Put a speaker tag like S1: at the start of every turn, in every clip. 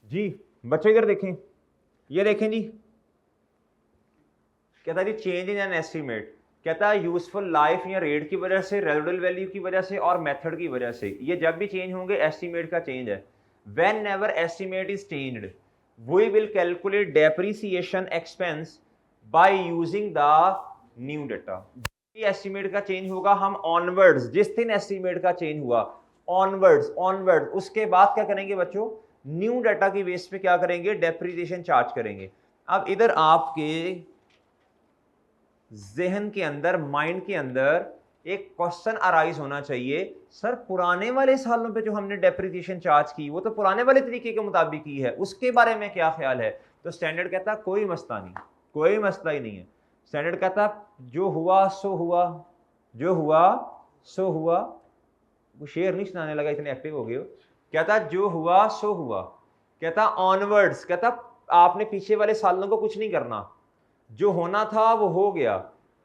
S1: जी बच्चों इधर देखें, ये देखें जी, कहता है जी चेंज इन एन एस्टीमेट, कहता है यूजफुल लाइफ या रेट की वजह से, रेजिडुअल वैल्यू की वजह से और मेथड की वजह से, ये जब भी चेंज होंगे एस्टीमेट का चेंज है। Whenever estimate is changed we will calculate depreciation expense by using the new data. Estimate का चेंज होगा हम ऑनवर्ड्स, जिस दिन एस्टीमेट का चेंज हुआ ऑनवर्ड्स उसके बाद क्या करेंगे बच्चों, न्यू डाटा की बेस पे क्या करेंगे, डेप्रिसिएशन चार्ज करेंगे। अब इधर आपके जहन के अंदर, माइंड के अंदर एक क्वेश्चन अराइज होना चाहिए, सर पुराने वाले सालों पे जो हमने डेप्रिसिएशन चार्ज की वो तो पुराने वाले तरीके के मुताबिक की है, उसके बारे में क्या ख्याल है? तो स्टैंडर्ड कहता कोई मसला नहीं, कोई मसला ही नहीं है। स्टैंडर्ड कहता जो हुआ सो हुआ, जो हुआ सो हुआ। वो शेर नहीं सुनाने लगा, इतने एक्टिव हो गए हो। कहता जो हुआ सो हुआ, कहता ऑनवर्ड्स, कहता आपने पीछे वाले सालों को कुछ नहीं करना, जो होना था वो हो गया।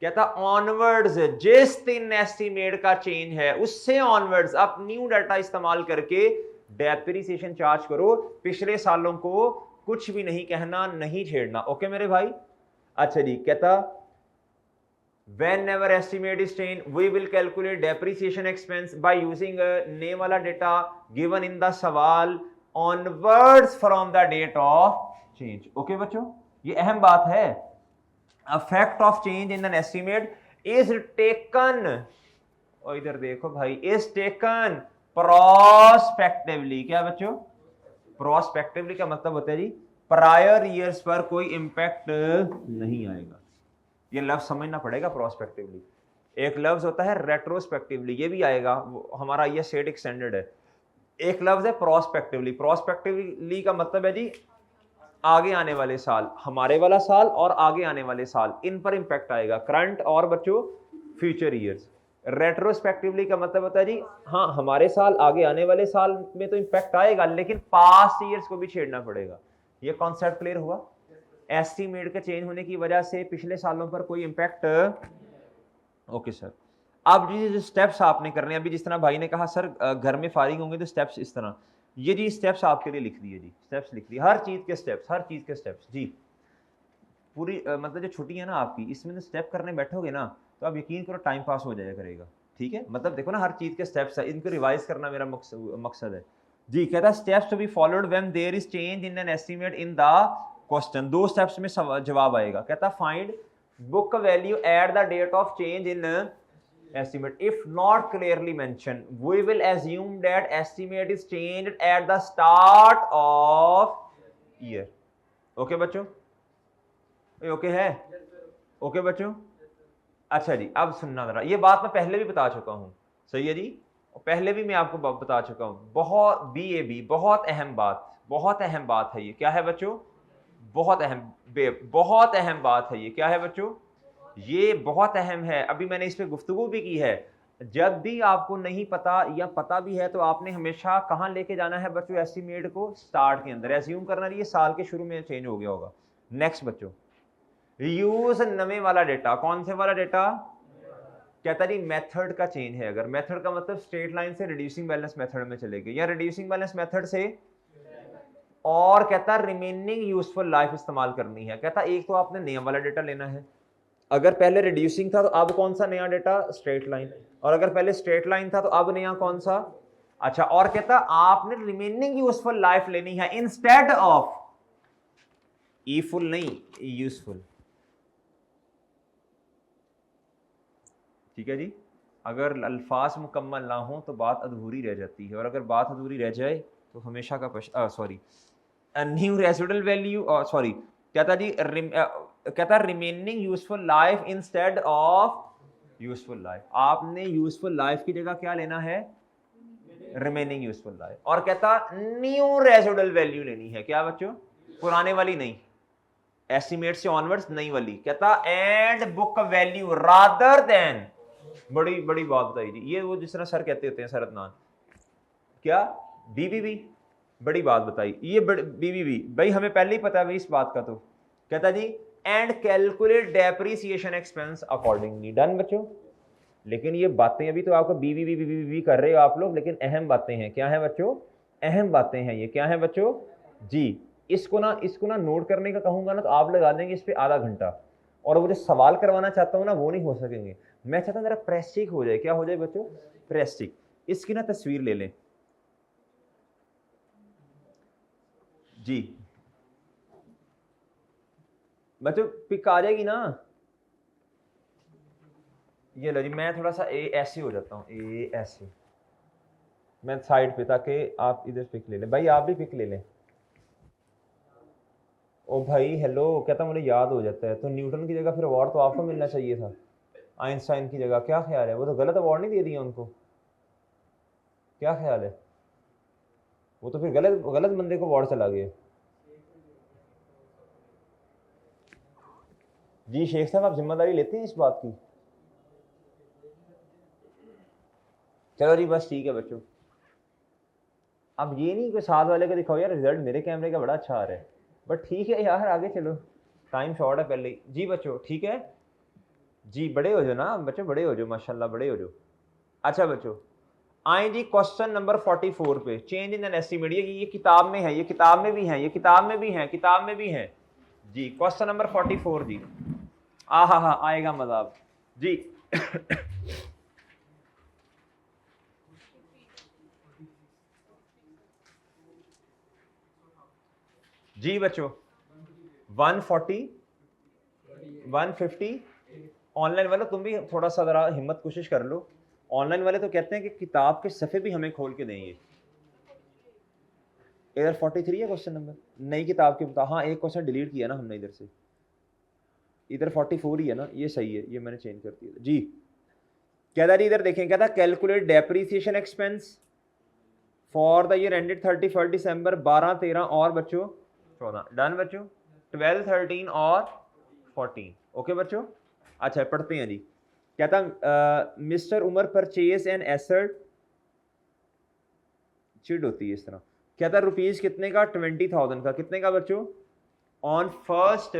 S1: कहता ऑनवर्ड्स जिस दिन एस्टीमेट का चेंज है उससे ऑनवर्ड्स आप न्यू डाटा इस्तेमाल करके डेप्रिसिएशन चार्ज करो, पिछले सालों को कुछ भी नहीं कहना, नहीं छेड़ना। ओके मेरे भाई? अच्छा जी, कहता whenever estimate is changed we will calculate depreciation expense by using a name वाला data given in the सवाल onwards from the date of change। Okay बच्चों, ये अहम बात है। effect of change in an estimate is taken, और इधर देखो भाई, is taken prospectively। क्या बच्चों? prospectively का मतलब होता है जी प्रायर ईयर्स पर कोई इंपैक्ट नहीं आएगा। ये लफ्ज समझना पड़ेगा प्रोस्पेक्टिवली। एक लफ्ज होता है रेट्रोस्पेक्टिवली, ये भी आएगा, हमारा ये स्टैटिक स्टैंडर्ड है। एक लफ्ज है प्रोस्पेक्टिवली। प्रोस्पेक्टिवली का मतलब है जी आगे आने वाले साल, हमारे वाला साल और आगे आने वाले साल, इन पर इंपैक्ट आएगा, करंट और बच्चों फ्यूचर ईयर्स। रेट्रोस्पेक्टिवली का मतलब होता है जी हाँ हमारे साल, आगे आने वाले साल में तो इंपैक्ट आएगा लेकिन पास्ट ईयर्स को भी छेड़ना पड़ेगा। ये कॉन्सेप्ट क्लियर हुआ? एस्टीमेट के चेंज होने की वजह से पिछले सालों पर कोई इंपैक्ट। Okay sir. अब जी स्टेप्स आपने करने, अभी जिस तरह भाई ने कहा सर घर में फारिग होंगे तो स्टेप्स इस तरह, ये जी स्टेप्स आपके लिए लिख दिए जी, स्टेप्स लिख दिए, हर चीज के स्टेप्स, हर चीज के स्टेप्स जी। पूरी मतलब जो छुट्टी है ना आपकी, इसमें स्टेप करने बैठोगे ना तो आप यकीन करो टाइम पास हो जाया करेगा। ठीक है, मतलब देखो ना हर चीज के स्टेप्स है, इनको रिवाइज करना मेरा मकसद है जी। कहता है steps to be followed when there is change in an estimate in the question. दो स्टेप्स में जवाब आएगा। कहता find book value at the date of change in estimate if not clearly mentioned we will assume that estimate is changed at the start of year। Okay बच्चों, okay है? Okay बच्चों, अच्छा जी अब सुनना जरा, ये बात मैं पहले भी बता चुका हूं, सही है जी, पहले भी मैं आपको बता चुका हूं। बहुत BAB, बहुत अहम बात, बहुत अहम बात है ये। क्या है बच्चों? बहुत अहम, बहुत अहम बात है ये। क्या है बच्चों? ये बहुत अहम है। अभी मैंने इस पे गुफ्तगू भी की है। जब भी आपको नहीं पता या पता भी है तो आपने हमेशा कहाँ लेके जाना है बच्चों एस्टीमेट को? स्टार्ट के अंदर। एज्यूम करना नहीं, ये साल के शुरू में चेंज हो गया होगा। नेक्स्ट बच्चों, यूज नवे वाला डेटा। कौन से वाला डेटा? कहता जी मेथड का चेंज है अगर, मेथड का मतलब स्ट्रेट लाइन से रिड्यूसिंग बैलेंस मेथड में चले गए या रिड्यूसिंग बैलेंस मेथड से, और कहता रिमेनिंग यूजफुल लाइफ इस्तेमाल करनी है। कहता एक तो आपने नया वाला डेटा लेना है, अगर पहले रिड्यूसिंग था तो अब कौन सा नया डेटा? Straight line. और अगर पहले स्ट्रेट लाइन था तो अब नया कौन सा? अच्छा, और कहता आपने रिमेनिंग यूजफुल लाइफ लेनी है इंस्टेड ऑफ ई फुल, नहीं यूजफुल। ठीक है जी, अगर अल्फाज मुकम्मल ना हो तो बात अधूरी रह जाती है, और अगर बात अधूरी रह जाए तो हमेशा का sorry new residual value, sorry कहता जी कहता remaining useful life instead of useful life. आपने यूजफुल लाइफ की जगह क्या लेना है? Remaining useful life. और कहता न्यू रेजिडुअल वैल्यू लेनी है। क्या बच्चों? पुराने वाली नहीं, एस्टिमेट से ऑनवर्ड्स नई वाली। कहता and book value rather than, बड़ी बड़ी बात बताई जी, ये वो जिस तरह सर कहते होते हैं सर अदनान, क्या BBB, बड़ी बात बताई ये BBB भाई, हमें पहले ही पता है भाई इस बात का। तो कहता जी and calculate depreciation expense accordingly. Done बच्चों? लेकिन ये बातें अभी तो आपको BBB कर रहे हो आप लोग, लेकिन अहम बातें हैं। क्या है बच्चों? अहम बातें हैं ये। क्या है बच्चों? जी। इसको ना नोट करने का कहूंगा ना तो आप लगा देंगे इस पे आधा घंटा, और वो जो सवाल करवाना चाहता हूँ ना वो नहीं हो सकेंगे। मैं चाहता हूँ मेरा प्रेस्टिक हो जाए। क्या हो जाए बच्चों? प्रेस्टिक। इसकी ना तस्वीर ले लें जी बच्चों, पिक आ जाएगी ना? ये लो जी, मैं थोड़ा सा ए ऐसे हो जाता हूँ, ए ऐसे, मैं साइड पे, ताकि आप इधर पिक ले लें। भाई आप भी पिक ले लें। ओ भाई हेलो, कहता मुझे याद हो जाता है। तो न्यूटन की जगह फिर अवार्ड तो आपको मिलना चाहिए था, आइंस्टाइन की जगह। क्या ख्याल है? वो तो गलत अवार्ड नहीं दे दिया उनको? क्या ख्याल है? वो तो फिर गलत गलत बंदे को अवार्ड चला गया। जी शेख साहब, आप जिम्मेदारी लेते हैं इस बात की? चलो जी बस ठीक है बच्चों। अब ये नहीं कि साथ वाले को दिखाओ यार रिजल्ट मेरे कैमरे का बड़ा अच्छा आ रहा है, बट ठीक है यार, आगे चलो, टाइम शॉर्ट है पहले ही। जी बच्चों ठीक है जी, बड़े हो जाओ ना बच्चों, बड़े हो जाओ, माशाल्लाह बड़े हो जाओ। अच्छा बच्चों, आए जी क्वेश्चन नंबर 44 पे, चेंज इन एन एस्टिमेट। ये किताब में है, ये किताब में भी है, ये किताब में भी है, किताब में भी है जी। क्वेश्चन नंबर 44 जी। हाँ आएगा मजा अब जी। जी बच्चों 140 150। ऑनलाइन वाले तुम भी थोड़ा सा जरा हिम्मत कोशिश कर लो। ऑनलाइन वाले तो कहते हैं कि किताब के सफ़े भी हमें खोल के देंगे। इधर 43 है क्वेश्चन नंबर, नई किताब के बता। हाँ एक क्वेश्चन डिलीट किया ना हमने इधर से, इधर 44 ही है ना, ये सही है, ये मैंने चेंज कर दिया जी। क्या था जी? इधर देखें क्या था, calculate depreciation expense for the year ended 31 दिसंबर 12, 13 और बच्चों 14। डन बच्चों, 12, 13 और 14। ओके बच्चों। अच्छा पढ़ते हैं जी। क्या था? Mister Umar purchase an asset, चिड़ होती है इस तरह। क्या था? रुपीज कितने का? 20,000 का। कितने का बच्चों? ऑन 1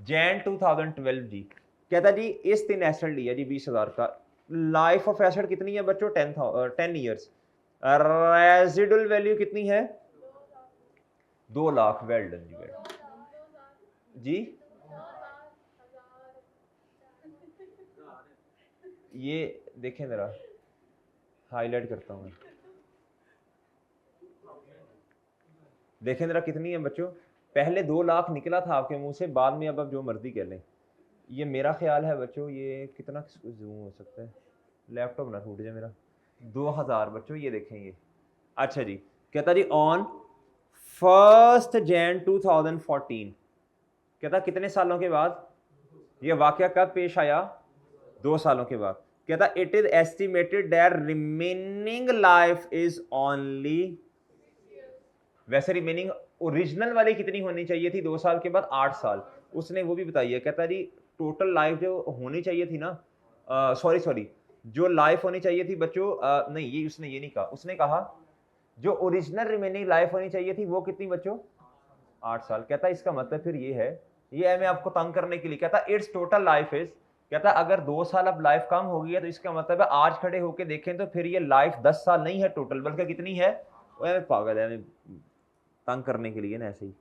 S1: Jan 2012 जी। क्या था जी? इस दिन एसेट लिया जी 20,000 का। लाइफ ऑफ एसेट कितनी है बच्चों? 10 ईयर्स। रेजिडुअल वैल्यू कितनी है? 2 लाख। वेल डन जी, वेल जी। ये देखें जरा, हाईलाइट करता हूँ मैं, देखें जरा कितनी है बच्चों। पहले 2 लाख निकला था आपके मुंह से, बाद में अब आप जो मर्जी कह लें। ये मेरा ख्याल है बच्चों, ये कितना जूम हो सकता है, लैपटॉप ना टूट जाए मेरा। 2000 बच्चों, ये देखें ये। अच्छा जी, कहता जी ऑन 1 Jan 2014। कहता कितने सालों के बाद? ये वाकया कब पेश आया? 2 सालों के बाद। कहता it is estimated that remaining life is only, वैसे रिमेनिंग ओरिजिनल वाली कितनी होनी चाहिए थी 2 साल के बाद? 8 साल। उसने वो भी बताई है। कहता जी टोटल लाइफ जो होनी चाहिए थी ना, सॉरी जो लाइफ होनी चाहिए थी बच्चों, नहीं ये उसने ये नहीं कहा, उसने कहा जो ओरिजिनल रिमेनिंग लाइफ होनी चाहिए थी वो कितनी बच्चों? 8 साल। कहता इसका मतलब फिर ये है, ये है मैं आपको तंग करने के लिए। कहता इट्स टोटल लाइफ इज, कहता अगर 2 साल अब लाइफ कम हो गई है तो इसका मतलब है आज खड़े होके देखें तो फिर ये लाइफ 10 साल नहीं है टोटल, बल्कि कितनी है? वो पागल है, तंग करने के लिए ना ऐसे ही।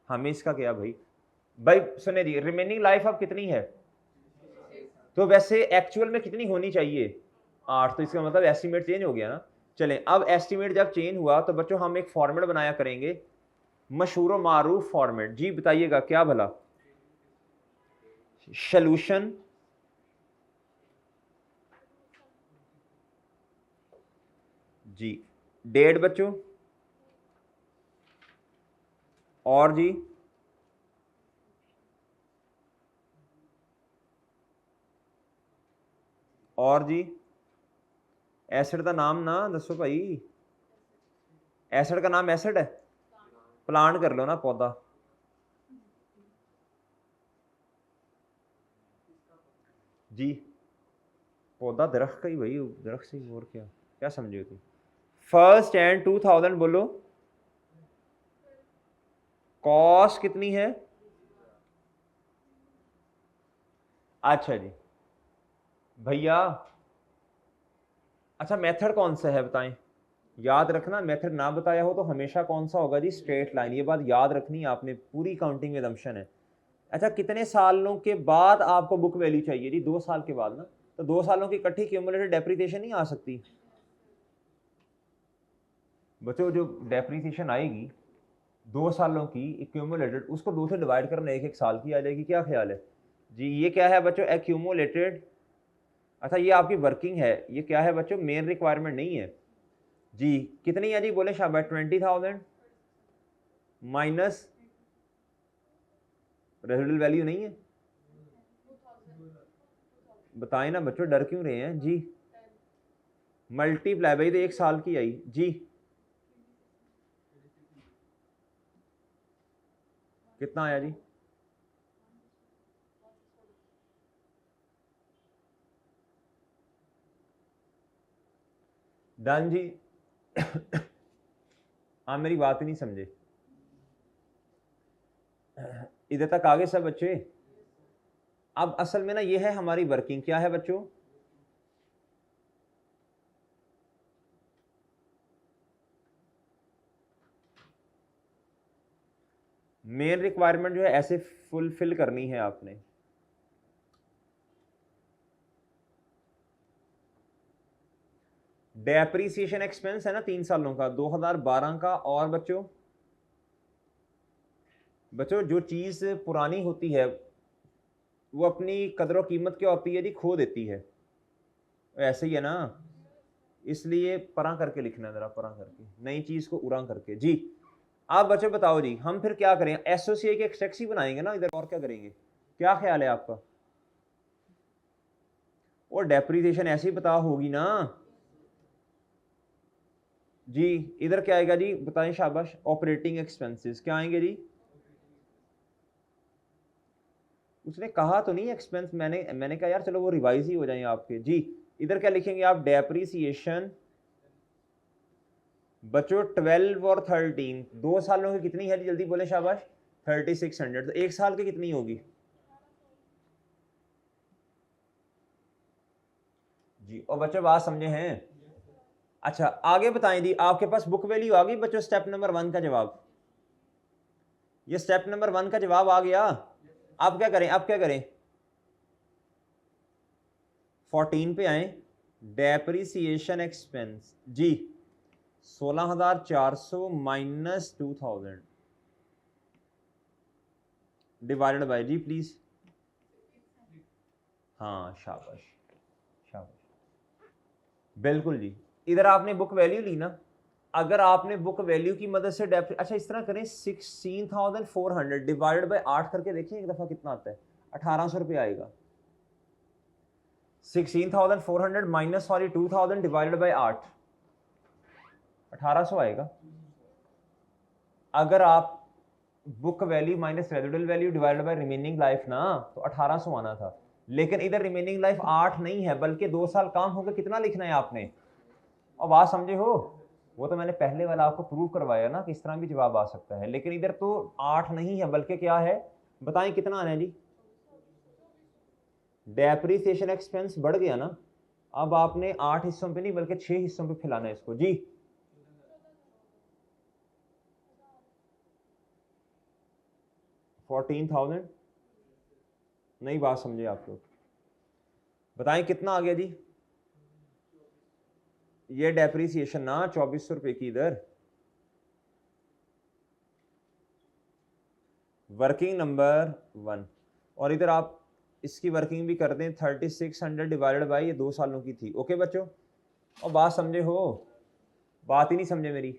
S1: हमें इसका क्या भाई? भाई सुने जी, रिमेनिंग लाइफ अब कितनी है? तो वैसे एक्चुअल में कितनी होनी चाहिए? 8। तो इसका मतलब एस्टिमेट चेंज हो गया ना। चलें, अब एस्टिमेट जब चेंज हुआ तो बच्चों हम एक फॉर्मेट बनाया करेंगे, मशहूर मारूफ फॉर्मेट। जी बताइएगा क्या भला? सोल्यूशन जी, डेट बच्चों, और जी और जी एसिड का नाम ना दसो भाई। एसिड का नाम एसिड है? प्लांट कर लो ना पौधा जी। पौधा दरख्त का ही भाई, दरख्त से और क्या क्या समझे तुम? 1 Jan 2000 बोलो। कॉस्ट कितनी है? अच्छा जी भैया, अच्छा मेथड कौन सा है बताएं? याद रखना, मेथड ना बताया हो तो हमेशा कौन सा होगा जी, स्ट्रेट लाइन। ये बात याद रखनी है आपने, पूरी काउंटिंग में दमशन है। अच्छा, कितने सालों के बाद आपको बुक वैल्यू चाहिए जी? 2 साल के बाद ना, तो 2 सालों की इकट्ठी क्यूमुलेटेड डेप्रिसिएशन नहीं आ सकती बच्चों। जो डेप्रिसिएशन आएगी 2 सालों की एक्यूमुलेटेड, उसको 2 से डिवाइड करना, 1 साल की आ जाएगी। क्या ख्याल है जी? ये क्या है बच्चों? एक्यूमुलेटेड। अच्छा, ये आपकी वर्किंग है, ये क्या है बच्चों? मेन रिक्वायरमेंट नहीं है जी। कितनी है जी? बोले शाबाश। 20,000 माइनस रेजिडुअल वैल्यू नहीं है। बताएं ना बच्चों, डर क्यों रहे हैं जी? मल्टीप्लाई भाई, तो 1 साल की आई जी। कितना आया जी? डन जी। हाँ, मेरी बात ही नहीं समझे। इधर तक आगे सब बच्चे? अब असल में ना ये है हमारी वर्किंग। क्या है बच्चों? मेन रिक्वायरमेंट जो है ऐसे फुलफिल करनी है आपने। डेप्रीसिएशन एक्सपेंस है ना 3 सालों का, 2012 का। और बच्चों जो चीज पुरानी होती है वो अपनी कदर कीमत क्या होती है जी? खो देती है। ऐसे ही है ना, इसलिए परा करके लिखना है, जरा परा करके, नई चीज को उरा करके जी। आप बच्चों बताओ जी, हम फिर क्या करें? एसओसीए के एक्सट्रैक्ट बनाएंगे ना इधर, और क्या करेंगे? क्या ख्याल है आपका? और डेप्रीसिएशन ऐसे ही बता होगी ना जी। इधर क्या आएगा जी? बताएं शाबाश। ऑपरेटिंग एक्सपेंसेस क्या आएंगे जी? उसने कहा तो नहीं एक्सपेंस, मैंने कहा यार चलो वो रिवाइज ही हो जाए आपके जी। इधर क्या लिखेंगे आप? डेप्रीसिएशन बच्चों 12 और 13, 2 सालों की कितनी है जी? जल्दी बोले शाबाश। 3600। तो 1 साल की कितनी होगी जी? और बच्चों बात समझे हैं? अच्छा, आगे बताएं जी। आपके पास बुक वैल्यू आ गई बच्चों? स्टेप नंबर 1 का जवाब, ये स्टेप नंबर 1 का जवाब आ गया। आप क्या करें? आप क्या करें? 14 पे आए। डेप्रीसिएशन एक्सपेंस जी 16,400 माइनस 2,000 डिवाइडेड बाय जी प्लीज। हाँ शाबाश, शाबाश, बिल्कुल जी। इधर आपने बुक वैल्यू ली ना, अगर आपने बुक वैल्यू की मदद से डेप्री, अच्छा इस तरह करें, 16,400 डिवाइडेड बाय 8 करके देखिए एक दफा कितना आता है। 1,800 रुपये आएगा। 16,400 माइनस सॉरी 2,000 डिवाइडेड बाय 8, 1,800 आएगा। अगर आप book value minus residual value divided by remaining life ना, तो 1,800 आना था। लेकिन इधर रिमेनिंग लाइफ 8 नहीं है, बल्कि 2 साल काम हो गए। कितना लिखना है आपने? और बात समझे हो? वो तो मैंने पहले वाला आपको प्रूव करवाया ना कि इस तरह भी जवाब आ सकता है। लेकिन इधर तो 8 नहीं है, बल्कि क्या है बताएं? कितना आना है जी? डेप्रीसिएशन एक्सपेंस बढ़ गया ना। अब आपने 8 हिस्सों पे नहीं बल्कि 6 हिस्सों पे फैलाना है इसको जी। 14,000 नहीं, बात समझे आप लोग? बताएं कितना आ गया जी? ये डेप्रीसिएशन ना 2,400 रुपए की इधर वर्किंग नंबर 1। और इधर आप इसकी वर्किंग भी कर दें, 3600 डिवाइडेड बाई, ये 2 सालों की थी। ओके बच्चों? और बात समझे हो? बात ही नहीं समझे मेरी?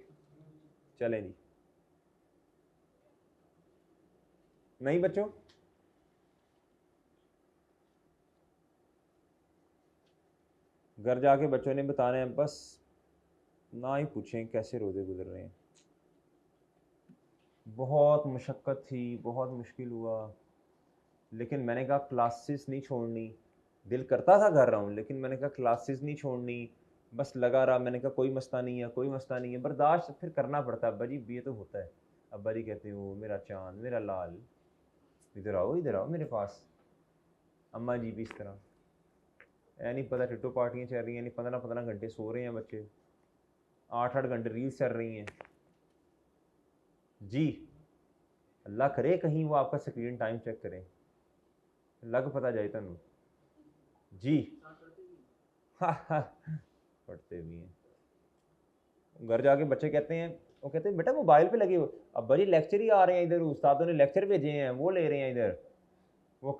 S1: चले जी। नहीं बच्चों? घर जाके बच्चों ने बताना है बस, ना ही पूछें कैसे रोजे गुजर रहे हैं। बहुत मुशक्क़त थी, बहुत मुश्किल हुआ, लेकिन मैंने कहा क्लासेस नहीं छोड़नी। दिल करता था घर रहूँ, लेकिन मैंने कहा क्लासेस नहीं छोड़नी, बस लगा रहा। मैंने कहा कोई मसला नहीं है, कोई मसला नहीं है, बर्दाश्त फिर करना पड़ता है। अब्बा जी ये तो होता है। अब्बा जी कहते हो मेरा चांद, मेरा लाल, इधर आओ मेरे पास। अम्मा जी भी इस तरह। नहीं पता टिट्टो पार्टियाँ चल रही हैं, नहीं 15-15 घंटे सो रहे हैं बच्चे। 8-8 घंटे रील्स चल रही हैं जी। अल्लाह करे कहीं वो आपका स्क्रीन टाइम चेक करें, लग पता जाए तुम जी। पढ़ते भी हैं, घर जाके बच्चे कहते हैं, वो कहते हैं बेटा मोबाइल पे लगे हो, अब बड़ी लेक्चर ही आ रहे हैं इधर, उस्तादों ने लेक्चर भेजे हैं वो ले रहे हैं इधर, वो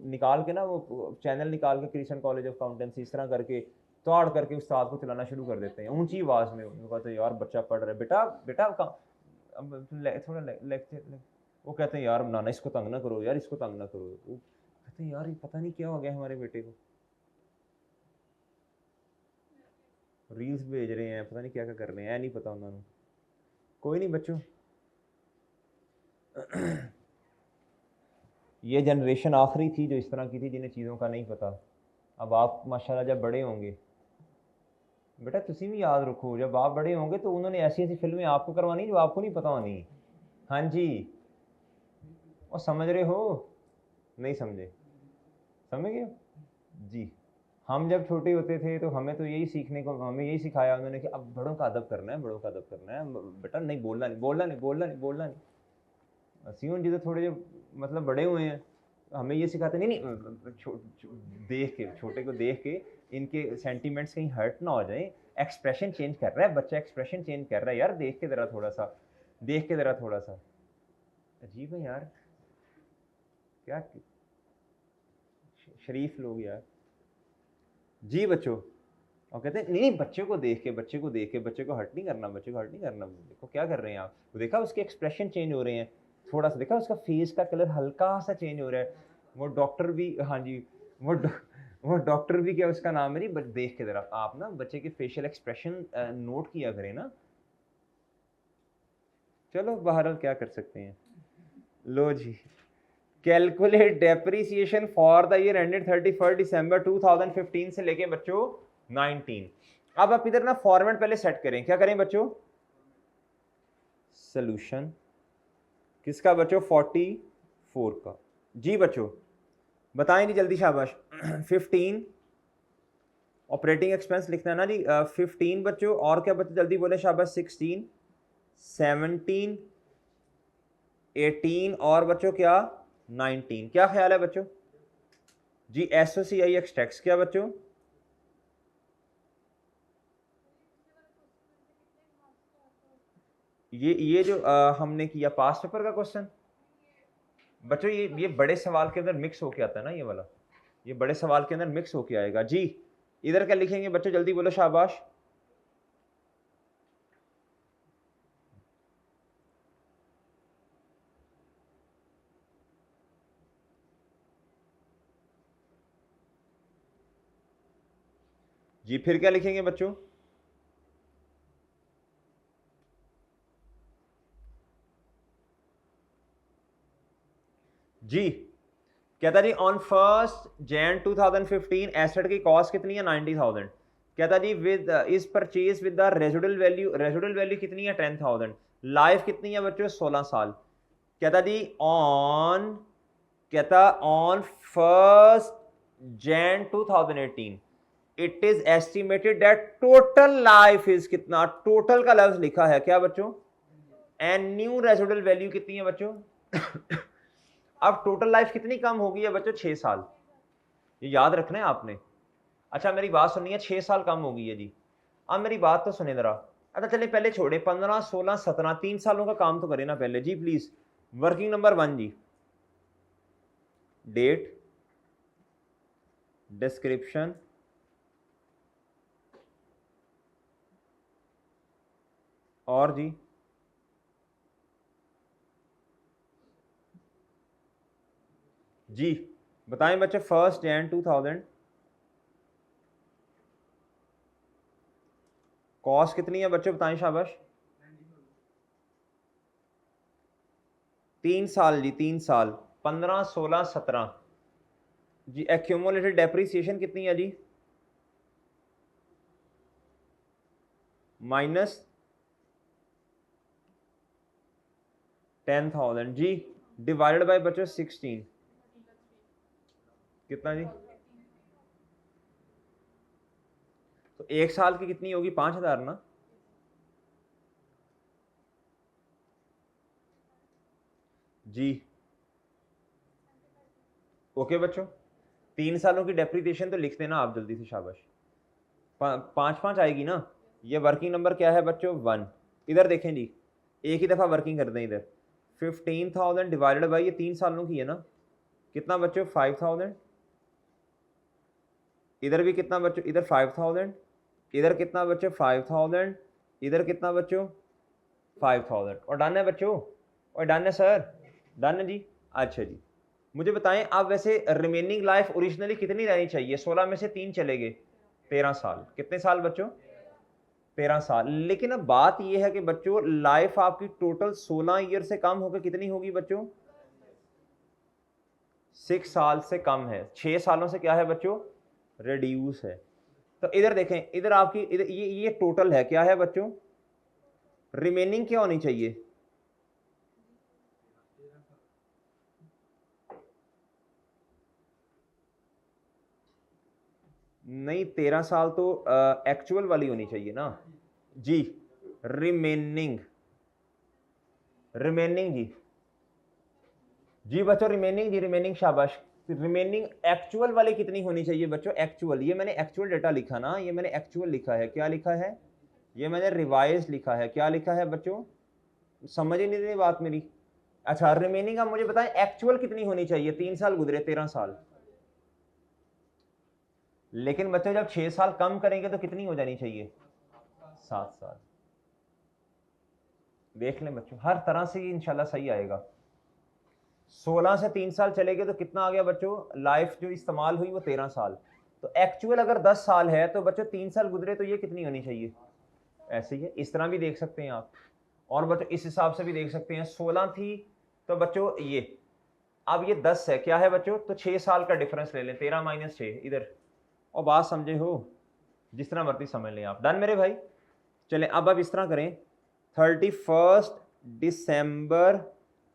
S1: निकाल के ना वो चैनल निकाल के क्रिश्चियन कॉलेज ऑफ अकाउंटेंसी इस तरह करके ताड़ करके उस्ताद को चलाना शुरू कर देते हैं ऊंची आवाज़ में। उनको कहते हैं यार बच्चा पढ़ रहा है, बेटा बेटा अब थोड़ा लेक्चर। वो कहते हैं यार ना इसको तंग ना करो यार, इसको तंग ना करो। वो कहते हैं यार ये पता नहीं क्या हो गया हमारे बेटे को, रील्स भेज रहे हैं, पता नहीं क्या क्या कर रहे हैं, नहीं पता उन्होंने। कोई नहीं बच्चों, ये जनरेशन आखिरी थी जो इस तरह की थी जिन्हें चीज़ों का नहीं पता। अब आप माशाल्लाह जब बड़े होंगे, बेटा तुसी भी याद रखो जब आप बड़े होंगे तो उन्होंने ऐसी ऐसी फिल्में आपको करवानी जो आपको नहीं पता होनी। हाँ जी, और समझ रहे हो, नहीं समझे, समझ गए जी। हम जब छोटे होते थे तो हमें तो यही सीखने को, हमें यही सिखाया उन्होंने कि अब बड़ों का अदब करना है, बड़ों का अदब करना है, बेटा नहीं बोलना नहीं बोलना नहीं बोलना नहीं बोलना नहीं। असीम जी तो थोड़े जो मतलब बड़े हुए हैं, हमें ये सिखाते नहीं देख के, छोटे को देख के इनके सेंटीमेंट्स कहीं हर्ट ना हो जाए, एक्सप्रेशन चेंज कर रहा है बच्चा, एक्सप्रेशन चेंज कर रहा है यार, देख के ज़रा थोड़ा सा, देख के ज़रा थोड़ा सा। अजीब है यार, क्या शरीफ लोग यार जी बच्चों। और कहते हैं नहीं बच्चे को देख के, बच्चे को देख के, बच्चे को हर्ट नहीं करना, बच्चे को हर्ट नहीं करना। देखो क्या कर रहे हैं आप, वो देखा उसके एक्सप्रेशन चेंज हो रहे हैं थोड़ा सा, देखा उसका फेस का कलर हल्का सा चेंज हो रहा है। वो डॉक्टर भी, हाँ जी, वो डॉक्टर भी, क्या उसका नाम है जी, देख के जरा आप ना बच्चे के फेशियल एक्सप्रेशन नोट किया करें ना। चलो बहरहाल क्या कर सकते हैं। लो जी, calculate depreciation for the year ended 31 December 2015 से लेके बच्चों 19। अब आप इधर ना फॉर्मेट पहले सेट करें, क्या करें बच्चों, सॉल्यूशन किसका बच्चों, 44 का जी बच्चों, बताएं जी जल्दी शाबाश। 15 ऑपरेटिंग एक्सपेंस लिखना है ना जी, 15 बच्चों, और क्या बच्चों जल्दी बोले शाबाश, 16 17 18 और बच्चों क्या 19। क्या ख्याल है बच्चों जी, SOCIX टैक्स क्या बच्चों, ये जो हमने किया पास पेपर का क्वेश्चन बच्चों, ये बड़े सवाल के अंदर मिक्स होके आता है ना, ये वाला ये बड़े सवाल के अंदर मिक्स होके आएगा जी। इधर क्या लिखेंगे बच्चों, जल्दी बोलो शाबाश। जी फिर क्या लिखेंगे बच्चों, जी कहता जी ऑन 1 जनवरी 2015 एसेट की कॉस्ट कितनी है 90,000। कहता जी with is purchase with the residual value कितनी है 10,000। लाइफ कितनी है बच्चों 16 साल। कहता जी ऑन, कहता on 1 January 2018 it is estimated that total life is कितना, टोटल का लफ्ज लिखा है क्या बच्चों, एंड न्यू रेजिडुअल वैल्यू कितनी है बच्चों। अब टोटल लाइफ कितनी कम होगी है बच्चों, 6 साल, ये याद रखना है आपने। अच्छा मेरी बात सुनिए, 6 साल कम होगी है जी। अब मेरी बात तो सुने जरा, अच्छा चलिए पहले छोड़े 15 16 17 3 सालों का काम तो करें ना पहले जी प्लीज। वर्किंग नंबर 1 जी, डेट, डिस्क्रिप्शन, और जी जी बताएं बच्चे 1 जनवरी 2000 कॉस्ट कितनी है बच्चों, बताएं शाबाश। 3 साल जी, 3 साल, 15 16 17 जी। एक्यूमुलेटेड डेप्रिसिएशन कितनी है जी, माइनस 10,000 जी, डिवाइडेड बाय बच्चों 16 कितना जी, तो 1 साल की कितनी होगी 5,000 ना, जी ओके बच्चों, 3 सालों की डेप्रीसिएशन तो लिख देना आप जल्दी से, शाबाश। 5 5 आएगी ना। ये वर्किंग नंबर क्या है बच्चों, 1। इधर देखें जी, एक ही दफ़ा वर्किंग कर दें इधर। 15,000 डिवाइडेड बाई, ये 3 सालों की है ना, कितना बच्चों, 5,000। इधर भी कितना बच्चों, इधर 5,000। इधर कितना बच्चों, 5,000। इधर कितना बच्चों, 5,000। और डन है बच्चों, और डन है सर, डन है जी। अच्छा जी, मुझे बताएं आप, वैसे रिमेनिंग लाइफ ओरिजिनली कितनी रहनी चाहिए? 16 में से 3 चले गए, 13 साल। कितने साल बच्चों, 13 साल। लेकिन अब बात यह है कि बच्चों लाइफ आपकी टोटल 16 ईयर से कम होकर कितनी होगी बच्चों, 6 साल से कम है। 6 सालों से क्या है बच्चों, रिड्यूस है। तो इधर देखें, इधर आपकी इधर ये टोटल है, क्या है बच्चों, रिमेनिंग क्या होनी चाहिए, नहीं 13 साल तो एक्चुअल वाली होनी चाहिए ना जी। रिमेनिंग, रिमेनिंग जी, जी बच्चों रिमेनिंग, जी रिमेनिंग, शाबाश। रिमेनिंग एक्चुअल वाली कितनी होनी चाहिए बच्चों, एक्चुअल, ये मैंने एक्चुअल डेटा लिखा ना, ये मैंने एक्चुअल लिखा है, क्या लिखा है, ये मैंने रिवाइज लिखा है, क्या लिखा है बच्चों, समझ ही नहीं रही बात मेरी। अच्छा रिमेनिंग, आप मुझे बताएं एक्चुअल कितनी होनी चाहिए, 3 साल गुजरे, 13 साल। लेकिन बच्चों जब 6 साल कम करेंगे तो कितनी हो जानी चाहिए, 7 साल। देख लें बच्चों, हर तरह से ये इंशाल्लाह सही आएगा। 16 से 3 साल चले गए तो कितना आ गया बच्चों, लाइफ जो इस्तेमाल हुई वो 13 साल। तो एक्चुअल अगर 10 साल है तो बच्चों 3 साल गुजरे तो ये कितनी होनी चाहिए, ऐसे ही है। इस तरह भी देख सकते हैं आप, और बच्चों इस हिसाब से भी देख सकते हैं। 16 थी तो बच्चों ये, अब ये 10 है, क्या है बच्चों, तो 6 साल का डिफरेंस ले लें, 13 माइनस 6 इधर। और बात समझे हो, जिस तरह मर्जी समझ लें आप। डन मेरे भाई, चलें अब इस तरह करें, 31 दिसंबर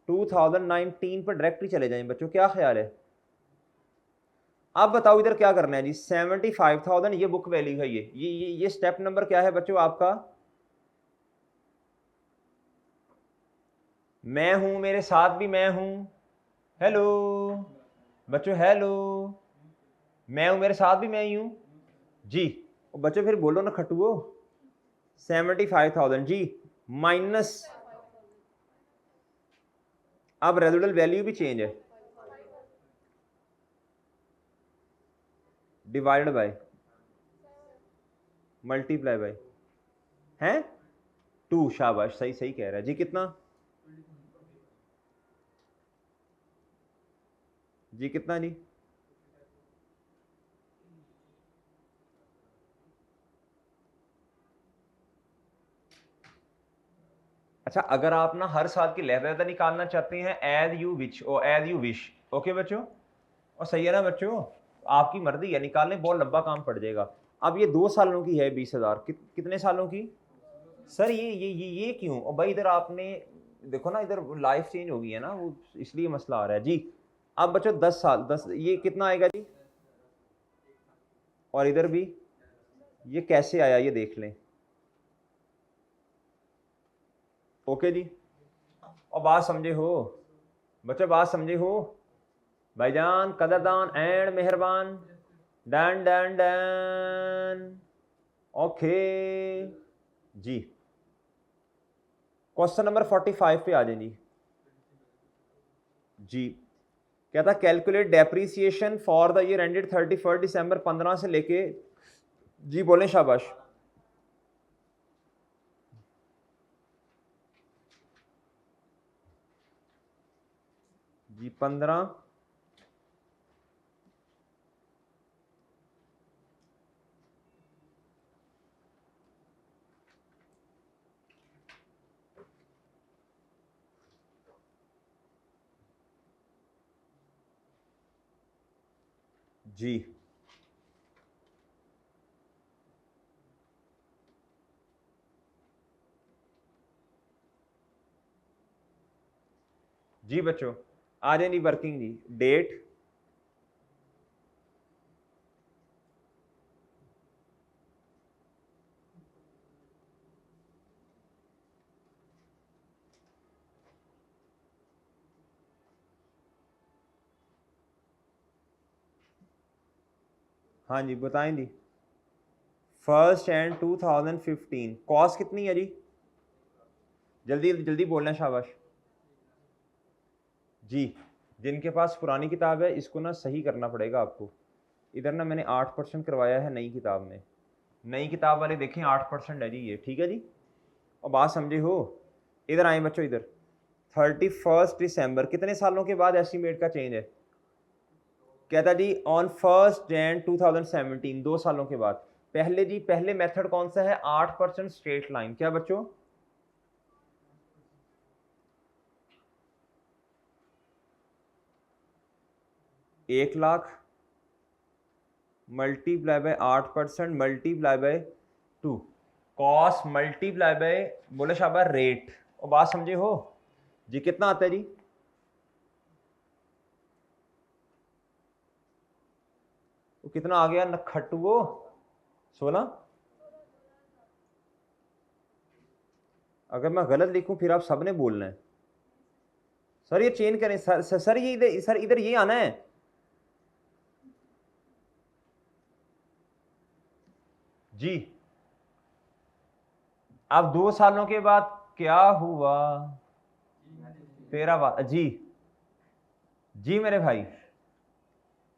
S1: 2019 पर डायरेक्टली चले जाएं बच्चों, क्या ख्याल है। अब बताओ इधर क्या करना है जी, 75,000 ये बुक वैल्यू है, ये स्टेप नंबर क्या है बच्चों आपका, मैं हूं, मेरे साथ भी मैं हूं, हेलो बच्चों, हेलो, मैं हूं, मेरे साथ भी मैं ही हूं जी। बच्चों फिर बोलो ना खटुओ, 75,000 जी, माइनस, अब रेजिडुअल वैल्यू भी चेंज है, डिवाइडेड बाय, मल्टीप्लाई बाय, हैं 2, शाबाश, सही सही कह रहा है जी। कितना जी, कितना जी, अच्छा अगर आप ना हर साल की लहदा निकालना चाहते हैं, as you which oh as you wish, okay बच्चों, और सही है ना बच्चों, आपकी मर्जी है, निकालने बहुत लंबा काम पड़ जाएगा। अब ये 2 सालों की है, 20,000 कितने सालों की सर, ये क्यों, और भाई इधर आपने देखो ना, इधर लाइफ चेंज हो गई है ना, वो इसलिए मसला आ रहा है जी। अब बच्चों 10 साल, 10 ये कितना आएगा जी, और इधर भी ये कैसे आया ये देख लें, ओके जी। और बात समझे हो बच्चों, बात समझे हो, भाईजान कदरदान एंड मेहरबान, डन डन डन, ओके जी। क्वेश्चन नंबर 45 पे आ जाए जी। जी क्या था, calculate depreciation for the year ended 31 दिसंबर, 15 से लेके, जी बोलें शाबाश, जी 15, जी जी बच्चों आ जाए जी, वर्किंग जी, डेट, हाँ जी बताएं जी। 1 जनवरी 2015 कॉस्ट कितनी है जी? जल्दी जल्दी बोलना है, शाबाश जी। जिनके पास पुरानी किताब है इसको ना सही करना पड़ेगा आपको। इधर ना मैंने 8% करवाया है नई किताब में। नई किताब वाले देखें 8% है जी ये, ठीक है जी। और बात समझे हो? इधर आए बच्चों, इधर 31 दिसंबर कितने सालों के बाद एस्टीमेट का चेंज है? कहता जी ऑन 1 जनवरी 2017, 2 सालों के बाद। पहले जी पहले मेथड कौन सा है? 8% स्ट्रेट लाइन। क्या बच्चों? 1 lakh multiply by 8% multiply by 2, cost multiply by बोले शाबाश रेट। और बात समझे हो जी? कितना आता है जी? वो कितना आ गया नखटुओ? 16। अगर मैं गलत लिखूं फिर आप सबने बोलना है सर ये चेंज करें। सर ये इधर, सर इधर ये आना है जी। अब 2 सालों के बाद क्या हुआ? तेरा बात जी। जी मेरे भाई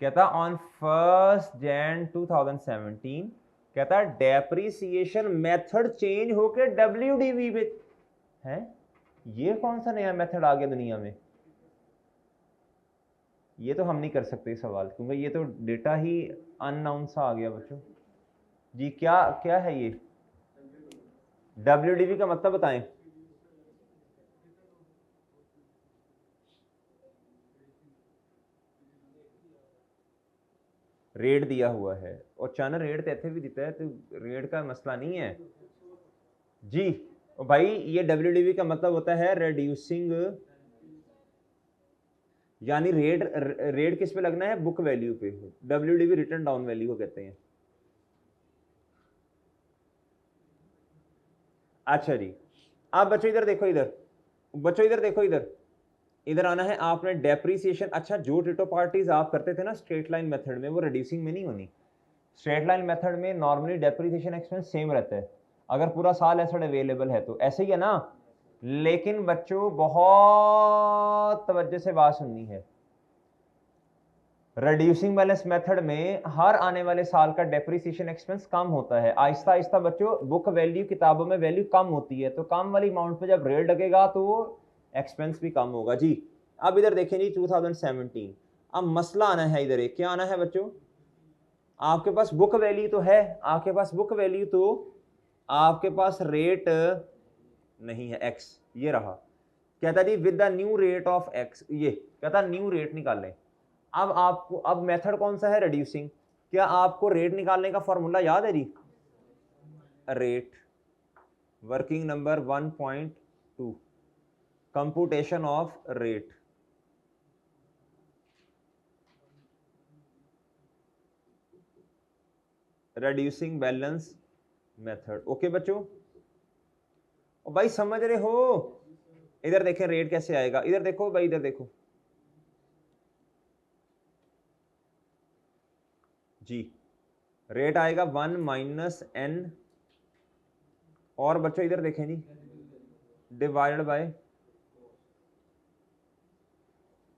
S1: कहता ऑन 1 जनवरी 2017 कहता डेप्रिसिएशन मेथड चेंज होके WDV में है। ये कौन सा नया मेथड आ गया दुनिया में? ये तो हम नहीं कर सकते सवाल, क्योंकि ये तो डेटा ही अननाउन सा आ गया बच्चों जी। क्या क्या है ये WDV का मतलब बताएं? रेट दिया हुआ है और चन रेट तो इतने भी दिता है, तो रेट का मसला नहीं है जी। भाई ये WDV का मतलब होता है रिड्यूसिंग, यानी रेट रेट किस पे लगना है? बुक वैल्यू पे। WDV रिटर्न डाउन वैल्यू को कहते हैं। अच्छा जी। आप बच्चों इधर देखो, इधर बच्चों इधर देखो, इधर इधर आना है आपने। डेप्रीसिएशन, अच्छा जो टिटो पार्टीज आप करते थे ना स्ट्रेट लाइन मेथड में, वो रिड्यूसिंग में नहीं होनी। स्ट्रेट लाइन मेथड में नॉर्मली डेप्रीसिएशन एक्सपेंस सेम रहता है अगर पूरा साल एसेट अवेलेबल है तो, ऐसे ही है ना। लेकिन बच्चों बहुत तवज्जो से बात सुननी है। रिड्यूसिंग बैलेंस मेथड में हर आने वाले साल का डेप्रिसिएशन एक्सपेंस कम होता है। आहिस्ता आहिस्ता बच्चों बुक वैल्यू, किताबों में वैल्यू कम होती है, तो कम वाली अमाउंट पे जब रेट लगेगा तो एक्सपेंस भी कम होगा जी। अब इधर देखें जी 2017। अब मसला आना है इधर, एक क्या आना है बच्चों? आपके पास बुक वैल्यू तो है, आपके पास बुक वैल्यू, तो आपके पास रेट नहीं है एक्स, ये रहा। कहता जी with the new rate of X, ये कहता न्यू रेट निकालें। अब आपको, अब मेथड कौन सा है? रिड्यूसिंग। क्या आपको रेट निकालने का फॉर्मूला याद है जी? Rate working number 1.2 computation of rate. Reducing balance method. Okay बच्चों, ओ भाई समझ रहे हो? इधर देखें रेट कैसे आएगा, इधर देखो भाई, इधर देखो जी। रेट आएगा 1 - n, और बच्चों इधर देखें जी डिवाइडेड बाय।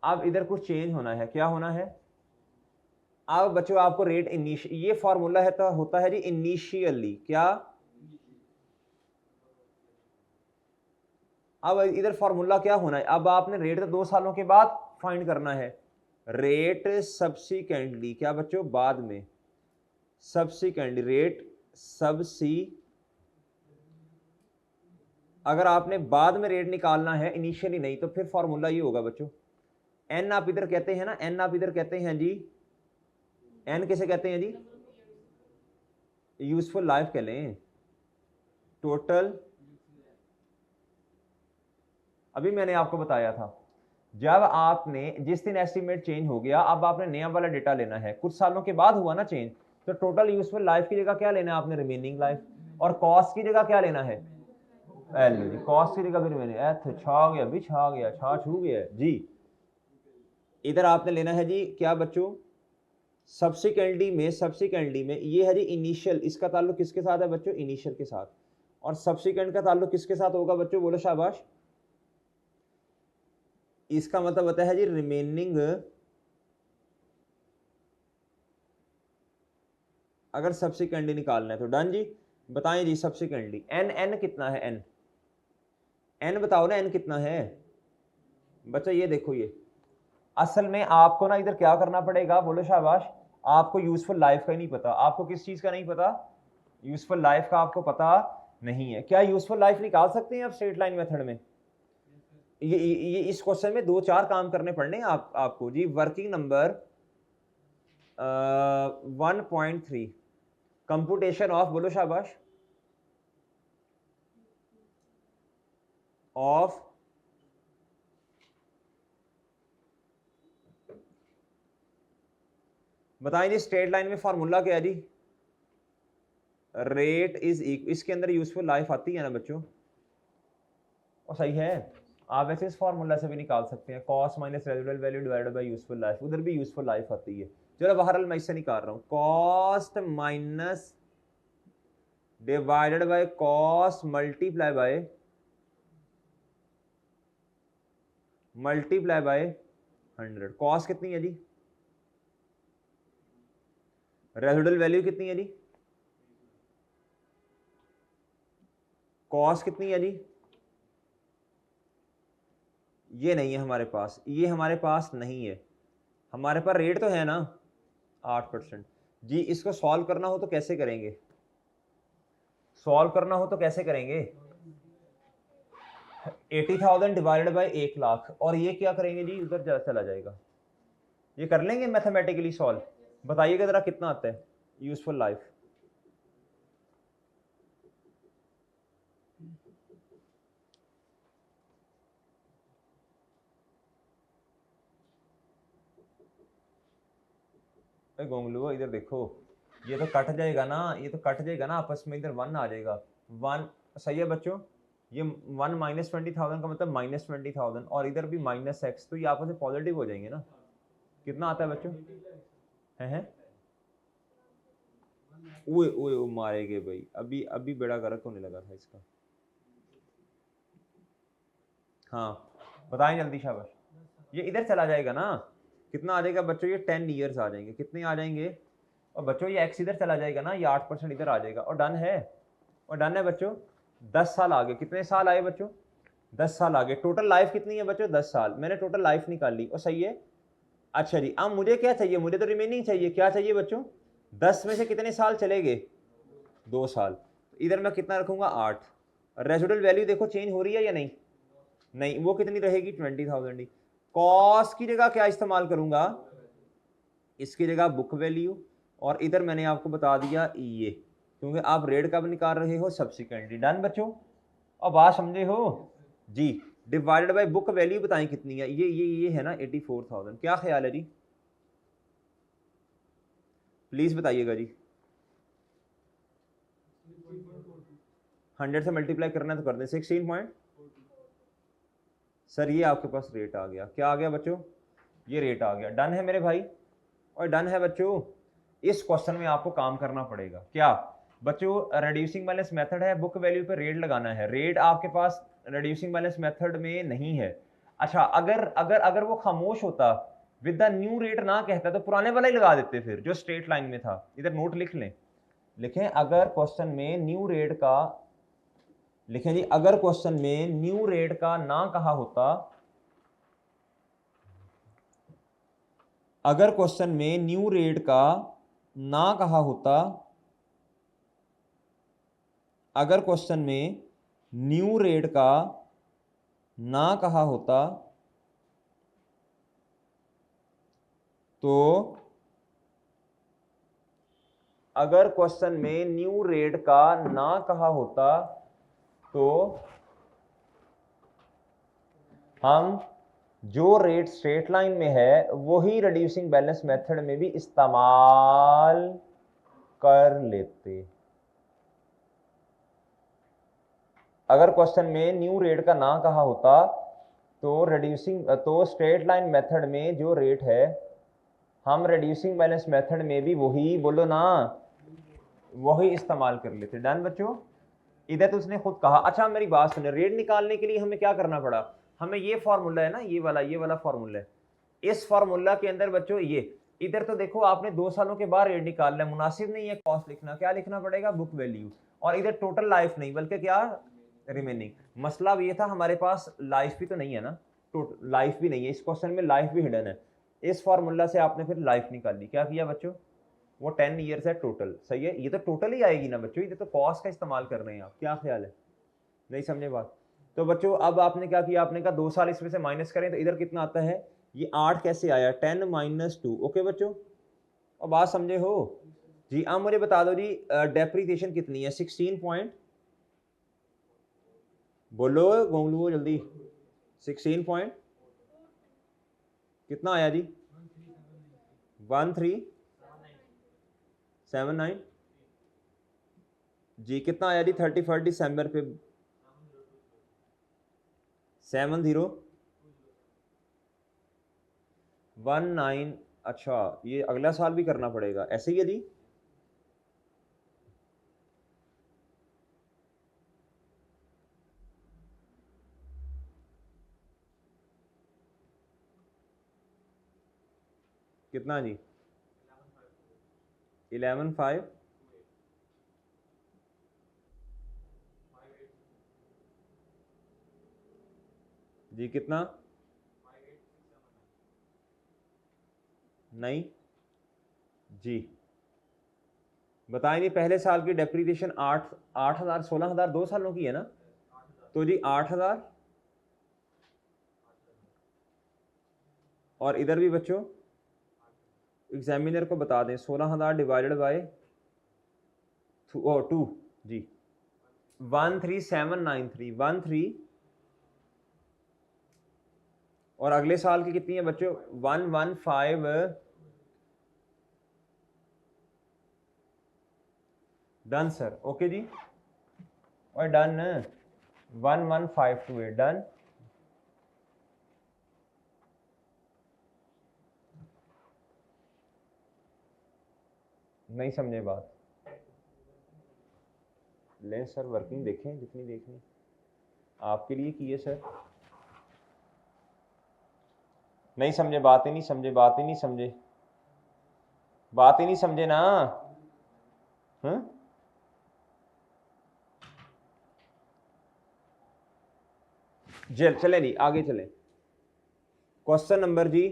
S1: अब इधर कुछ चेंज होना है, क्या होना है? अब बच्चों आपको रेट ये फॉर्मूला है तो होता है जी इनिशियली, क्या? अब इधर फॉर्मूला क्या होना है? अब आपने रेट तो 2 सालों के बाद फाइंड करना है। रेट सब्सिक्वेंटली, क्या बच्चों? बाद में। सब्सिक्वेंटली रेट सबसी, अगर आपने बाद में रेट निकालना है, इनिशियली नहीं, तो फिर फॉर्मूला ये होगा बच्चों। एन आप इधर कहते हैं ना, एन आप इधर कहते हैं जी, एन किसे कहते हैं जी? यूजफुल लाइफ कह लें, टोटल। अभी मैंने आपको बताया था जब आपने जिस दिन एस्टीमेट चेंज हो गया, अब आपने नया वाला डेटा लेना है, कुछ सालों के बाद हुआ ना चेंज, तो टोटल यूजफुल लाइफ की जगह क्या लेना है आपने? Remaining life. और कॉस्ट की जगह क्या लेना है? वैल्यू जी। कॉस्ट की जगह भी रिमेनिंग। छा गया भी, छा गया, छा छू गया जी। इधर आपने लेना है जी क्या बच्चों? सब्सिक्वेंटली में ये है जी इनिशियल, इसका ताल्लुक किसके साथ है बच्चों? इनिशियल के साथ। और सब्सिक्वेंट का ताल्लुक किसके साथ होगा बच्चों? बोलो शाबाश। इसका मतलब होता है जी रिमेनिंग, अगर सब्सिक्वेंटली निकालना है तो। डन जी। बताएं जी सब्सिक्वेंटली एन कितना है? एन बताओ ना, एन कितना है बच्चा? ये देखो, ये असल में आपको ना इधर क्या करना पड़ेगा? बोलो शाबाश। आपको यूजफुल लाइफ का ही नहीं पता। आपको किस चीज का नहीं पता? यूजफुल लाइफ का आपको पता नहीं है। क्या यूजफुल लाइफ निकाल सकते हैं आप स्ट्रेट लाइन मेथड में? ये इस क्वेश्चन में 2-4 काम करने पड़ने हैं आपको जी। वर्किंग नंबर 1.3 कंप्यूटेशन ऑफ, बोलो शाबाश, ऑफ बताएं जी स्ट्रेट लाइन में फॉर्मूला क्या है जी? रेट इज इक्वल, इसके अंदर यूजफुल लाइफ आती है ना बच्चों? और सही है, आप वैसे इस फॉर्मूला से भी निकाल सकते हैं, cos minus residual value divided by useful life. उधर भी यूजफुल लाइफ आती है। चलो बहरहाल मैं इससे निकाल रहा हूं, cost minus divided by cost multiply by 100। Cost कितनी है जी? रेजिडुअल वैल्यू कितनी है जी? कॉस्ट कितनी है जी? ये नहीं है हमारे पास, ये हमारे पास नहीं है। हमारे पास रेट तो है ना 8% जी। इसको सॉल्व करना हो तो कैसे करेंगे? सॉल्व करना हो तो कैसे करेंगे? 80,000 डिवाइडेड बाय 1 लाख, और ये क्या करेंगे जी? उधर चला जाएगा। ये कर लेंगे मैथमेटिकली सॉल्व। बताइएगा जरा कितना आता है यूजफुल लाइफ? गोंगलू इधर देखो, ये तो कट जाएगा ना, ये तो कट जाएगा ना आपस में, इधर 1 आ जाएगा। 1 सही है बच्चों। ये 1 माइनस 20,000 का मतलब माइनस 20,000, और इधर भी माइनस एक्स, तो ये आपस में पॉजिटिव हो जाएंगे ना। कितना आता है बच्चों? है ओए ओए ओ मारेगे भाई, अभी अभी बेड़ा गर्क होने लगा था इसका। हाँ बताएं जल्दी शाबाश। ये इधर चला जाएगा ना, कितना आ जाएगा बच्चों? ये 10 ईयर्स आ जाएंगे। कितने आ जाएंगे? और बच्चों ये एक्स इधर चला जाएगा ना, ये 8% इधर आ जाएगा, और डन है। और डन है बच्चों। 10 साल आगे, कितने साल आए बच्चों? 10 साल आगे। टोटल लाइफ कितनी है बच्चों? 10 साल। मैंने टोटल लाइफ निकाल ली, और सही है। अच्छा जी, अब मुझे क्या चाहिए? मुझे तो रिमेनिंग चाहिए। क्या चाहिए बच्चों? 10 में से कितने साल चले गए? 2 साल। इधर मैं कितना रखूंगा? 8। रेजिडुअल वैल्यू देखो चेंज हो रही है या नहीं? नहीं, वो कितनी रहेगी? 20,000 ही। कॉस्ट की जगह क्या इस्तेमाल करूंगा? इसकी जगह बुक वैल्यू, और इधर मैंने आपको बता दिया ये, क्योंकि आप रेट कब निकाल रहे हो? सब्सिक्वेंटली। डन बच्चों, अब बात समझे हो जी? डिवाइडेड बाय बुक वैल्यू बताएं कितनी है? ये है ना 84,000। क्या ख्याल है जी? प्लीज बताइएगा जी। 100 से मल्टीप्लाई करना है तो कर दें। 16 सर ये आपके पास रेट आ गया। क्या आ गया बच्चों? ये रेट आ गया। डन है मेरे भाई, और डन है बच्चों। इस क्वेश्चन में आपको काम करना पड़ेगा। क्या बच्चों? रिड्यूसिंग बैलेंस मेथड है, बुक वैल्यू पे रेट लगाना है। रेट आपके पास रिड्यूसिंग बैलेंस मेथड में नहीं है। अच्छा, अगर अगर अगर वो खामोश होता, विद द न्यू रेट ना कहता, तो पुराने वाला ही लगा देते फिर, जो स्ट्रेट लाइन में था। इधर नोट लिख लें, लिखें अगर क्वेश्चन में न्यू रेट का, लिखें जी अगर क्वेश्चन में न्यू रेट का ना कहा होता, अगर क्वेश्चन में न्यू रेट का ना कहा होता, अगर क्वेश्चन में न्यू रेट का ना कहा होता, तो अगर क्वेश्चन में न्यू रेट का ना कहा होता, तो हम जो रेट स्ट्रेट लाइन में है वही रिड्यूसिंग बैलेंस मेथड में भी इस्तेमाल कर लेते। अगर क्वेश्चन में न्यू रेट का ना कहा होता, तो स्ट्रेट लाइन मेथड में जो रेट है हम रिड्यूसिंग बैलेंस मेथड में भी वही, बोलो ना, वही इस्तेमाल कर लेते। डन बच्चों, इधर तो उसने खुद कहा। अच्छा मेरी बात सुने, रेट निकालने के लिए हमें क्या करना पड़ा, हमें ये फॉर्मूला है ना, ये वाला फॉर्मूला है, इस फॉर्मूला के अंदर बच्चों ये, इधर तो देखो आपने 2 सालों के बाद रेट निकालना है, मुनासिब नहीं है कॉस्ट लिखना, क्या लिखना पड़ेगा, बुक वैल्यू। और इधर टोटल लाइफ नहीं बल्कि क्या, रिमेनिंग। मसला ये था हमारे पास लाइफ भी तो नहीं है ना, टोटल लाइफ भी नहीं है, इस क्वेश्चन में लाइफ भी हिडन है। इस फॉर्मूला से आपने फिर लाइफ निकाली, क्या किया बच्चों, वो 10 ईयर्स है टोटल, सही है, ये तो टोटल ही आएगी ना बच्चों, ये तो कॉस्ट का इस्तेमाल कर रहे हैं आप, क्या ख्याल है, नहीं समझे बात। तो बच्चों अब आपने क्या किया, आपने कहा 2 साल इसमें से माइनस करें तो इधर कितना आता है, ये 8 कैसे आया, 10 - 2। ओके बच्चों, और बात समझे हो जी। अब मुझे बता दो जी, डेप्रीसिएशन कितनी है, 16 पॉइंट, बोलो गोंगलू जल्दी, 16 पॉइंट कितना आया जी, 1379 जी। कितना आया जी 31 दिसंबर पे, 7019। अच्छा ये अगला साल भी करना पड़ेगा, ऐसे ही है जी। कितना जी, 11,500 जी। कितना, नहीं जी, बताएं जी। पहले साल की डेप्रीसिएशन 8,000 16,000 2 सालों की है ना, तो जी 8,000, और इधर भी बच्चों एग्जामिनर को बता दें 16,000 डिवाइडेड बाय 2 जी, 13793 13, और अगले साल की कितनी है बच्चों, 115। डन सर, ओके जी, और डन 11528 डन। नहीं समझे बात, लें सर वर्किंग देखें जितनी देखनी आपके लिए की है सर, नहीं समझे बात ही नहीं समझे, बात ही नहीं समझे, बात ही नहीं समझे ना। हाँ चले नहीं आगे चले, क्वेश्चन नंबर जी,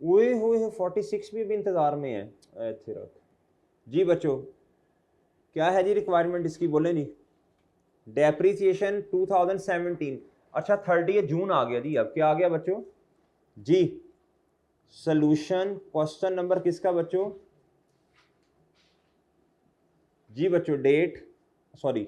S1: हुए हुए 46 भी इंतजार में है। अच्छे जी बच्चों, क्या है जी रिक्वायरमेंट इसकी, बोले जी। डेप्रीसिएशन 2017, अच्छा 30 जून आ गया जी, अब क्या आ गया बच्चों जी। सोल्यूशन क्वेश्चन नंबर किसका बच्चों जी, बच्चों डेट, सॉरी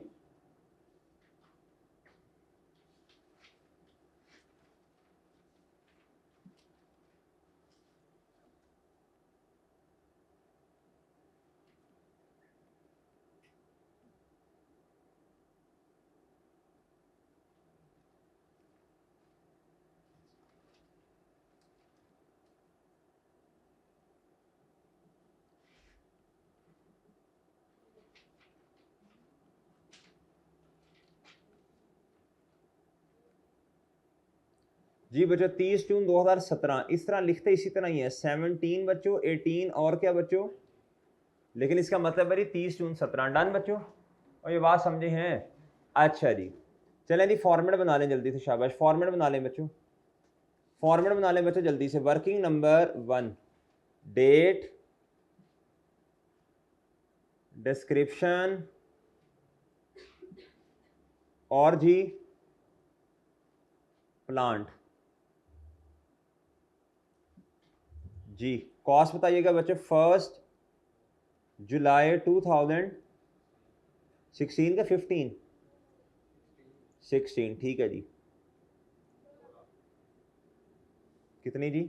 S1: जी बच्चों 30 जून 2017, इस तरह लिखते इसी तरह ही है, 17 बच्चों 18 और क्या बच्चों, लेकिन इसका मतलब है 30 जून 17। डन बच्चों, और ये बात समझे हैं। अच्छा जी, चलें जी फॉर्मेट बना लें जल्दी से, शाबाश फॉर्मेट बना लें बच्चों, फॉर्मेट बना लें बच्चों जल्दी से। वर्किंग नंबर 1, डेट, डिस्क्रिप्शन, और जी प्लांट जी। कॉस्ट बताइएगा बच्चों, 1 जुलाई 2016 का 15 16, ठीक है जी। कितनी जी,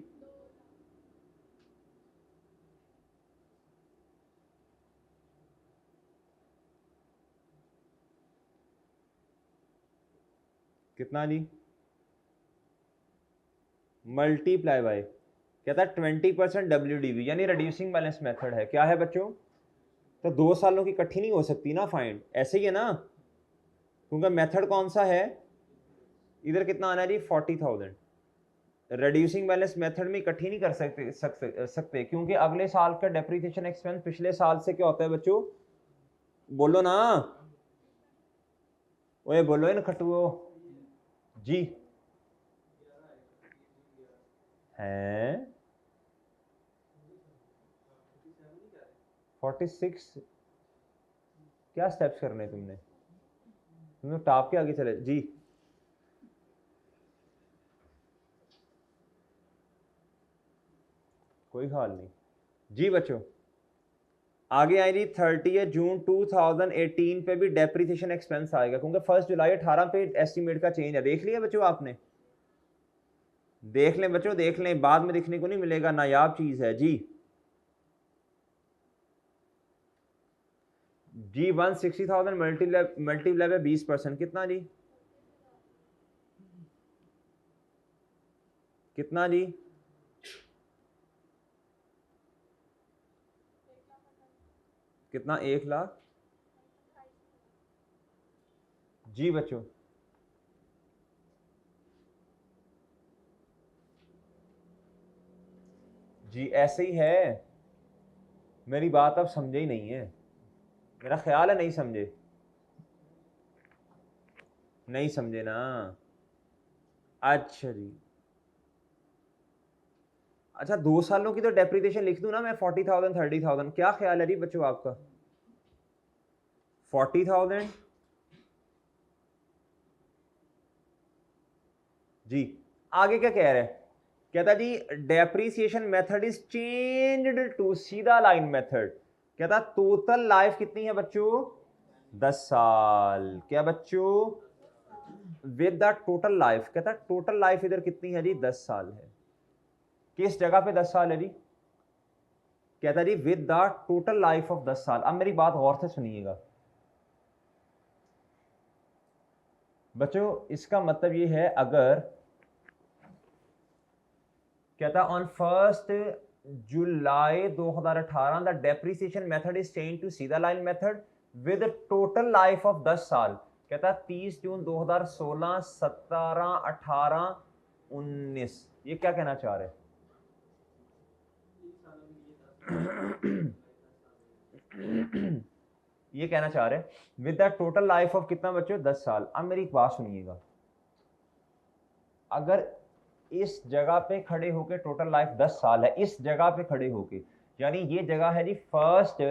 S1: कितना जी, मल्टीप्लाई बाय कहता है 20% WDV, यानी रिड्यूसिंग बैलेंस मेथड है। क्या है बच्चों? तो 2 सालों की इकट्ठी नहीं हो सकती ना फाइंड, ऐसे ही है ना, क्योंकि मेथड कौन सा है, इधर कितना आना है जी 40,000। रिड्यूसिंग बैलेंस मेथड में इकट्ठी नहीं कर सकते क्योंकि अगले साल का डेप्रिसिएशन एक्सपेंस पिछले साल से क्या होता है बच्चों, बोलो ना, ओए बोलो इन खटुओ जी, हैं 46 क्या स्टेप्स करने तुमने टॉप के आगे चले जी। कोई हाल नहीं जी बच्चों। आगे आई जी 30 जून 2018 पे भी डेप्रिसिएशन एक्सपेंस आएगा क्योंकि 1 जुलाई 18 पे एस्टीमेट का चेंज है। देख लिया बच्चों आपने? देख लें बच्चों, देख लें, बाद में दिखने को नहीं मिलेगा, नायाब चीज है जी। जी 160,000 मल्टीप्लाई बाय 20%, कितना जी, कितना जी, कितना 1 लाख जी बच्चों। जी ऐसे ही है, मेरी बात आप समझे ही नहीं है, मेरा ख्याल है नहीं समझे, नहीं समझे ना। अच्छा जी, अच्छा 2 सालों की तो डेप्रिसिएशन लिख दूं ना मैं 40,000 30,000, क्या ख्याल है जी बच्चों आपका? 40,000 जी। आगे क्या कह रहे हैं? कहता जी depreciation method is changed to सीधा लाइन मेथड। कहता टोटल लाइफ कितनी है बच्चों? 10 साल। क्या बच्चों? विद द टोटल लाइफ, कहता टोटल लाइफ इधर कितनी है जी? 10 साल है। किस जगह पे 10 साल है जी? कहता जी with the total life of 10 साल। अब मेरी बात गौर से सुनिएगा बच्चों, इसका मतलब ये है, अगर कहता on 1 July 2018 the depreciation method is change to सीधा line method with total life of 10 साल। कहता 30 जून 2016, 17, 18, 19, ये क्या कहना चाह रहे? ये कहना चाह रहे with the total life of कितना बच्चों? 10 साल। अब मेरी एक बात सुनिएगा, अगर इस जगह पे खड़े होके टोटल लाइफ 10 साल है, इस जगह पे खड़े होके, यानी ये जगह है जी 1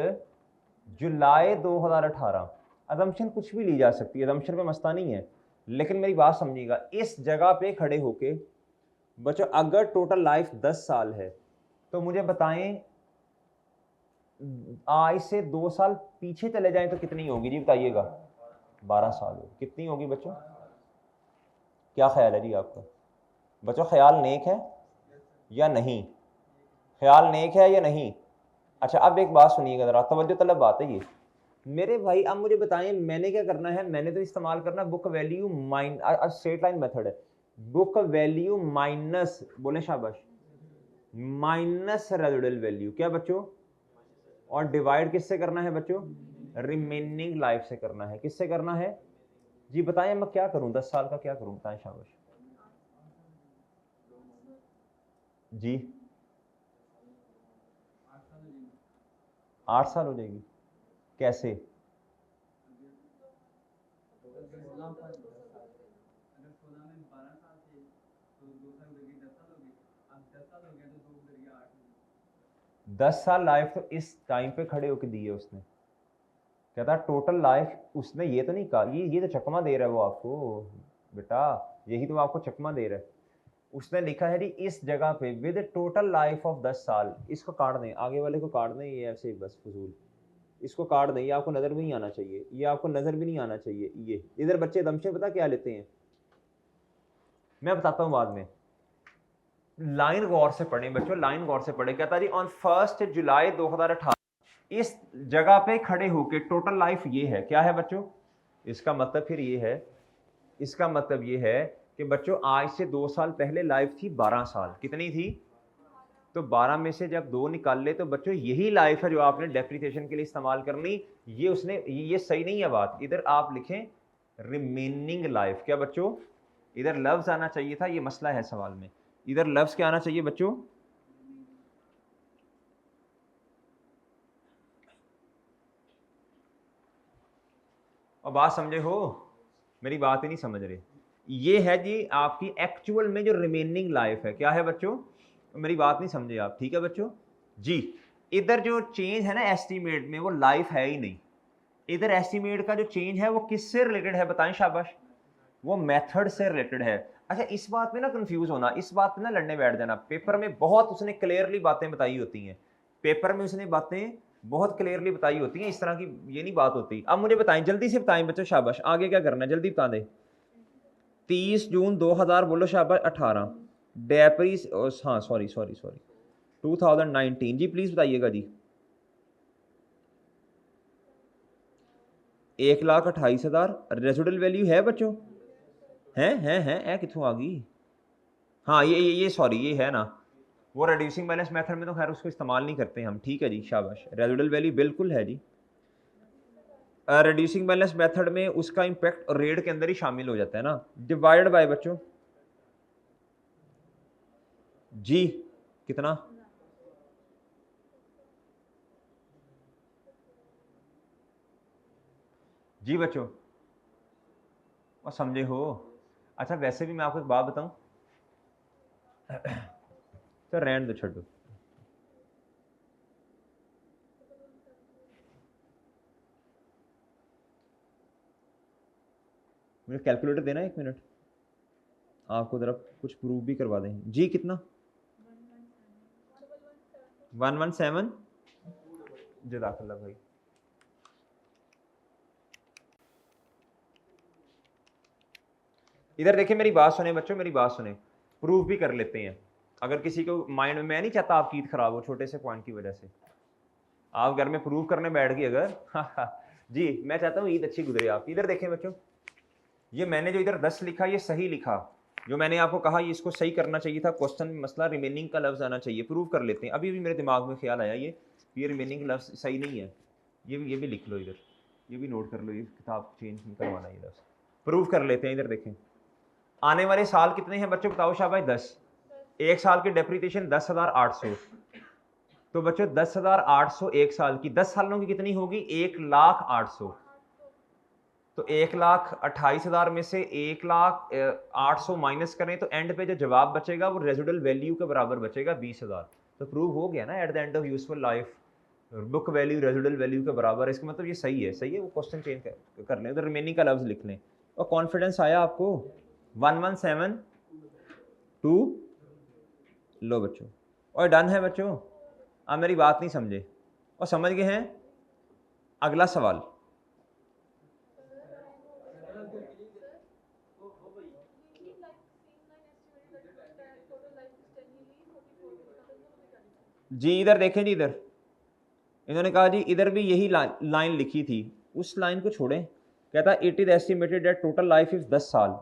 S1: जुलाई 2018, अजम्पशन कुछ भी ली जा सकती है, अजम्पशन पे मसला नहीं है, लेकिन मेरी बात समझिएगा, इस जगह पे खड़े होके बच्चों अगर टोटल लाइफ 10 साल है तो मुझे बताएं आज से 2 साल पीछे चले जाएं तो कितनी होगी जी, बताइएगा? 12 साल होगी। कितनी होगी बच्चों? क्या ख्याल है जी आपका बच्चों? ख्याल नेक है या नहीं? ख्याल नेक है या नहीं? अच्छा अब एक बात सुनिएगा जरा, तवज्जो तलब बात है ये मेरे भाई। अब मुझे बताएं मैंने क्या करना है? मैंने तो इस्तेमाल करना book value straight line method है, बुक वैल्यू माइनस, बोले शाबाश, माइनस रेजिडुअल वैल्यू। क्या बच्चों? और डिवाइड किससे करना है बच्चों? रिमेनिंग लाइफ से करना है। किससे करना है जी? बताएं मैं क्या करूं, 10 साल का क्या करूं, बताएं शाबाश जी। 8 साल हो जाएगी? कैसे? दस साल लाइफ तो इस टाइम पे खड़े होकर दी है उसने। कहता टोटल लाइफ, उसने ये तो नहीं कहा, ये तो चकमा दे रहा है वो आपको बेटा, यही तो आपको चकमा दे रहा है। उसने लिखा है जी इस जगह पे विद टोटल लाइफ ऑफ 10 साल। इसको काट दें, आगे वाले को काट दें, ये ऐसे बस फजूल, इसको काट दें, ये आपको नजर भी नहीं आना चाहिए, ये आपको नजर भी नहीं आना चाहिए। ये इधर बच्चे दमशे पता क्या लेते हैं, मैं बताता हूँ बाद में। लाइन गौर से पढ़ें बच्चों, लाइन गौर से पढ़ें। कहता जी ऑन 1 जुलाई 2018 इस जगह पे खड़े होके टोटल लाइफ ये है। क्या है बच्चों? इसका मतलब फिर ये है, इसका मतलब ये है कि बच्चों आज से 2 साल पहले लाइफ थी 12 साल। कितनी थी? तो 12 में से जब 2 निकाल ले तो बच्चों यही लाइफ है जो आपने डेप्रिसिएशन के लिए इस्तेमाल करनी। ये उसने ये सही नहीं है बात। इधर आप लिखें रिमेनिंग लाइफ। क्या बच्चों, इधर लफ्ज आना चाहिए था, ये मसला है सवाल में। इधर लफ्ज क्या आना चाहिए बच्चों, और बात समझे हो, मेरी बात ही नहीं समझ रहे। ये है जी आपकी एक्चुअल में जो रिमेनिंग लाइफ है। क्या है बच्चों, मेरी बात नहीं समझे आप, ठीक है बच्चों जी। इधर जो चेंज है ना एस्टीमेट में, वो लाइफ है ही नहीं। इधर एस्टीमेट का जो चेंज है वो किससे रिलेटेड है बताएं, शाबाश, वो मेथड से रिलेटेड है। अच्छा, इस बात में ना कंफ्यूज होना, इस बात में ना लड़ने बैठ जाना। पेपर में बहुत उसने क्लियरली बातें बताई होती हैं, पेपर में उसने बातें बहुत क्लियरली बताई होती हैं, इस तरह की ये नहीं बात होती। अब मुझे बताएं, जल्दी से बताएं बच्चों, शाबाश, आगे क्या करना है जल्दी बता दें। 30 जून 2000 बोलो शाबाश, 18 डेप्रीस, हाँ सॉरी 2019 जी, प्लीज बताइएगा जी। 1,28,000 रेसिडुअल वैल्यू है बच्चों, है कितों आ गई। हाँ ये सॉरी ये है ना, वो रिड्यूसिंग बैलेंस मेथड में तो खैर उसको इस्तेमाल नहीं करते हम, ठीक है जी शाबाश। रेसिडुअल वैल्यू बिल्कुल है जी, रिड्यूसिंग बैलेंस मेथड में उसका इंपैक्ट रेट के अंदर ही शामिल हो जाता है ना। डिवाइडेड बाय बच्चों जी कितना, जी बच्चों, और समझे हो। अच्छा वैसे भी मैं आपको एक बात बताऊं, तो रहने दो, छोड़ो। मुझे कैलकुलेटर देना 1 मिनट, आपको जरा कुछ प्रूफ भी करवा दें जी। कितना, 117, जज़ाकल्लाह भाई। इधर देखिए, मेरी बात सुने बच्चों, मेरी बात सुने, प्रूफ भी कर लेते हैं। अगर किसी को माइंड में, मैं नहीं चाहता आपकी ईद खराब हो छोटे से पॉइंट की वजह से, आप घर में प्रूफ करने बैठ गए अगर जी, मैं चाहता हूँ ईद अच्छी गुजरे आपकी। इधर देखें बच्चों, ये मैंने जो इधर 10 लिखा, ये सही लिखा, जो मैंने आपको कहा ये इसको सही करना चाहिए था। क्वेश्चन में मसला रिमेनिंग का लफ्ज आना चाहिए, प्रूव कर लेते हैं। अभी भी मेरे दिमाग में ख्याल आया, ये रिमेनिंग लफ्ज सही नहीं है, ये भी लिख लो इधर, ये भी नोट कर लो, ये किताब चेंज नहीं करवाना, ये लफ्ज प्रूव कर लेते हैं। इधर देखें, आने वाले साल कितने हैं बच्चों, बताओ शाबाश, 10। एक साल की डेप्रिसिएशन 10,800, तो बच्चों 10,800 एक साल की, 10 सालों की कितनी होगी, 1,08,000। तो 1,28,000 में से 1,08,000 माइनस करें तो एंड पे जो जवाब बचेगा वो रेजिडुअल वैल्यू के बराबर बचेगा, 20,000। तो प्रूव हो गया ना, at the end of useful life book value residual value के बराबर है। इसका मतलब ये सही है, सही है। वो क्वेश्चन चेंज कर लें, उधर रिमेनिंग का लफ्ज लिख लें। और कॉन्फिडेंस आया आपको, 1172 लो बच्चों, और डन है बच्चों। आप मेरी बात नहीं समझे और समझ गए हैं। अगला सवाल, जी इधर देखें जी, इधर इन्होंने कहा जी, इधर भी यही लाइन लिखी थी, उस लाइन को छोड़ें। कहता it is estimated that total life is 10 साल।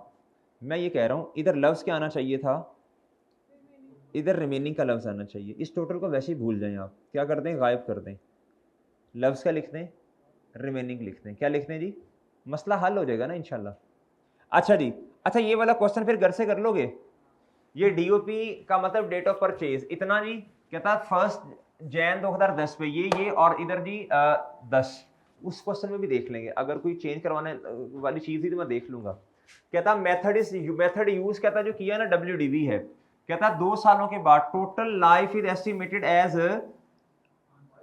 S1: मैं ये कह रहा हूँ इधर लफ्ज क्या आना चाहिए था, इधर रिमेनिंग का लफ्ज आना चाहिए। इस टोटल को वैसे ही भूल जाएं, आप क्या कर दें, गायब कर दें, लफ्ज क्या लिख दें, रिमेनिंग लिख दें। क्या लिख दें जी, मसला हल हो जाएगा ना इंशाल्लाह। अच्छा जी, अच्छा ये वाला क्वेश्चन फिर घर से कर लोगे। ये डीओपी का मतलब डेट ऑफ परचेज इतना जी, कहता 1 जैन 2010 पे ये और इधर जी 10। उस क्वेश्चन में भी देख लेंगे, अगर कोई चेंज करवाने वाली चीज थी तो मैं देख लूंगा। कहता मेथड यूज कहता जो किया ना WDV है। कहता 2 सालों के बाद total life is estimated as,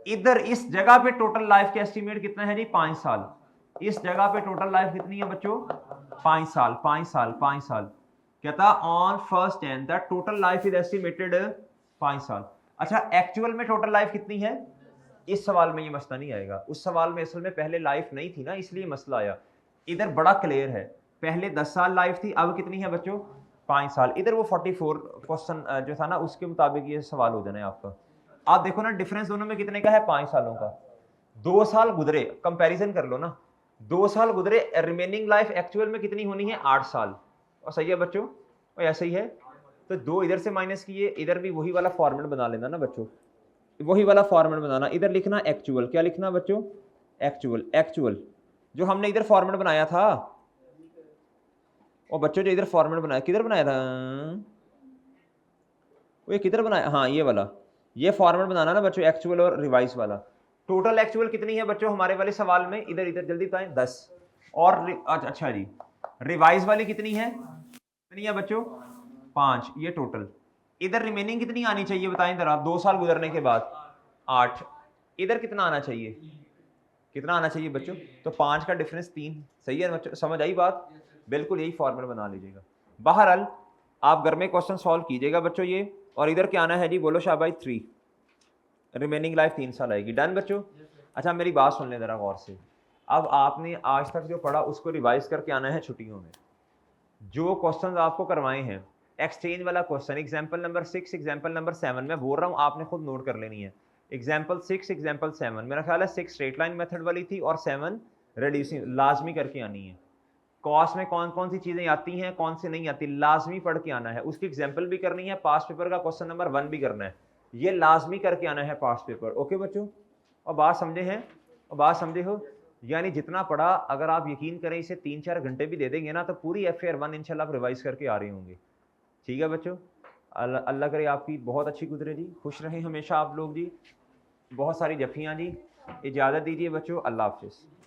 S1: इधर इस जगह पे टोटल लाइफ के एस्टिमेट कितना है जी, 5 साल। इस जगह पे टोटल लाइफ कितनी है बच्चों, 5 साल, 5 साल, 5 साल। कहता on 1 Jain the total life is estimated 5 साल। अच्छा एक्चुअल में टोटल लाइफ कितनी है, इस सवाल में ये मसला नहीं आएगा। उस सवाल में असल में पहले लाइफ नहीं थी ना, इसलिए मसला आया। इधर बड़ा क्लियर है, पहले 10 साल लाइफ थी, अब कितनी है बच्चों, 5 साल। इधर वो 44 क्वेश्चन जो था ना, उसके मुताबिक ये सवाल हो जाना है आपका। आप देखो ना डिफरेंस दोनों में कितने का है, 5 सालों का। 2 साल गुजरे, कंपैरिजन कर लो ना, 2 साल गुजरे, रिमेनिंग लाइफ एक्चुअल में कितनी होनी है, 8 साल। और सही है बच्चों, और ऐसा ही है, तो 2 इधर से माइनस किए, इधर भी वही वाला फॉर्मेट बना लेना ना बच्चों, वही वाला फॉर्मेट बनाना, इधर लिखना एक्चुअल, क्या लिखना बच्चों, एक्चुअल, एक्चुअल जो हमने इधर फॉर्मेट बनाया था, और बच्चों जो इधर फॉर्मेट बनाया, किधर बनाया था, वो ये किधर बनाया, हाँ ये वाला, ये फॉर्मेट बनाना ना बच्चों, एक्चुअल और रिवाइज वाला। टोटल एक्चुअल कितनी है बच्चों हमारे वाले सवाल में, इधर इधर जल्दी बताएं, 10, और अच्छा जी, रिवाइज वाली कितनी है, कितनी है बच्चों, 5, ये टोटल। इधर रिमेनिंग कितनी आनी चाहिए बताएं जरा, 2 साल गुजरने के बाद, 8। इधर कितना आना चाहिए, कितना आना चाहिए बच्चों, तो 5 का डिफरेंस 3, सही है बच्चों, समझ आई बात, बिल्कुल यही फॉर्मूला बना लीजिएगा। बहरहाल आप घर में क्वेश्चन सॉल्व कीजिएगा बच्चों ये, और इधर क्या आना है जी, बोलो शाबाई 3, रिमेनिंग लाइफ 3 साल आएगी, डन बच्चों। अच्छा मेरी बात सुन लें ज़रा गौर से, अब आपने आज तक जो पढ़ा उसको रिवाइज करके आना है छुट्टियों में। जो क्वेश्चन आपको करवाए हैं, एक्सचेंज वाला question, example number 6, example number 7, मैं बोल रहा हूँ आपने खुद नोट कर लेनी है। एग्जाम्पल 6, एग्जाम्पल 7, मेरा ख्याल है 6 स्ट्रेट लाइन मेथड वाली थी और 7 रेड्यूसिंग, लाजमी करके आनी है। कॉस्ट में कौन कौन सी चीज़ें आती हैं, कौन सी नहीं आती, लाजमी पढ़ के आना है। उसकी एग्जाम्पल भी करनी है, पास्ट पेपर का क्वेश्चन नंबर 1 भी करना है, ये लाजमी करके आना है पास्ट पेपर। ओके बच्चों, और बात समझे हैं, और बात समझे हो, यानी जितना पढ़ा अगर आप यकीन करें इसे 3-4 घंटे भी दे देंगे ना, तो पूरी FAR 1 इंशाल्लाह आप रिवाइज करके आ रहे होंगे। ठीक है बच्चों, अल्लाह करे आपकी बहुत अच्छी गुजरे जी, खुश रहें हमेशा आप लोग जी, बहुत सारी जफ़ियाँ जी, इजाज़त दीजिए बच्चों, अल्लाह हाफ़िज़।